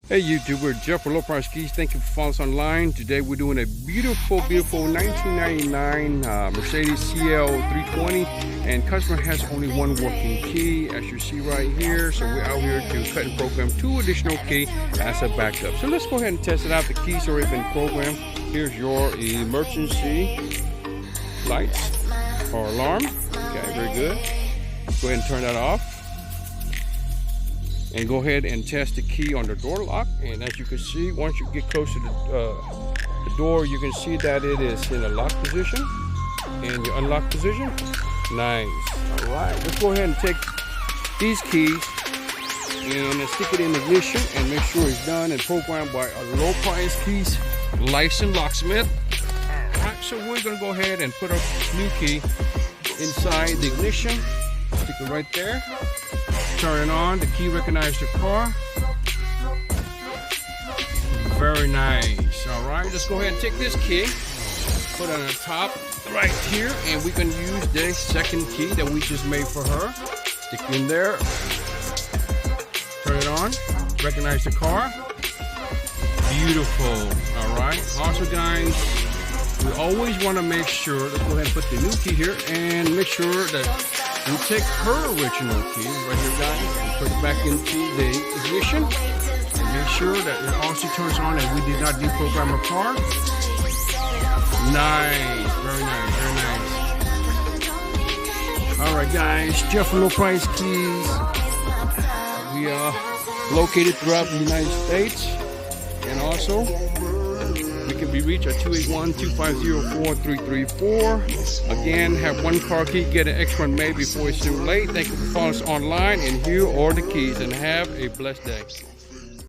Hey YouTube, we're Jeff for Low Price Keys. Thank you for following us online. Today we're doing a beautiful 1999 Mercedes CL320, and customer has only one working key, as you see right here. So we're out here to cut and program 2 additional keys as a backup. So let's go ahead and test it out. The keys already been programmed. Here's your emergency lights or alarm. Okay, very good. Go ahead and turn that off. And go ahead and test the key on the door lock. And as you can see, once you get close to the door, you can see that it is in a lock position and the unlock position. Nice. All right, let's go ahead and take these keys and stick it in ignition and make sure it's done and programmed by a Low Price Keys licensed locksmith. All right, so we're gonna go ahead and put our new key inside the ignition. Stick it right there. Turn it on. The key recognizes the car. Very nice. All right, let's go ahead and take this key, put it on the top right here, and we can use the second key that we just made for her. Stick it in there. Turn it on. Recognize the car. Beautiful. All right. Also, guys, we always want to make sure. Let's go ahead and put the new key here and make sure that we take her original key right here, guys, and put it back into the ignition. And make sure that it also turns on and we did not deprogram our car. Nice, very nice, very nice. All right, guys, Jeff for Low Price Keys. We are located throughout the United States, and also we can be reached at 281-250-4334. Again, have one car key, get an extra one made before it's too late. Thank you for following us online, and here are the keys, and have a blessed day.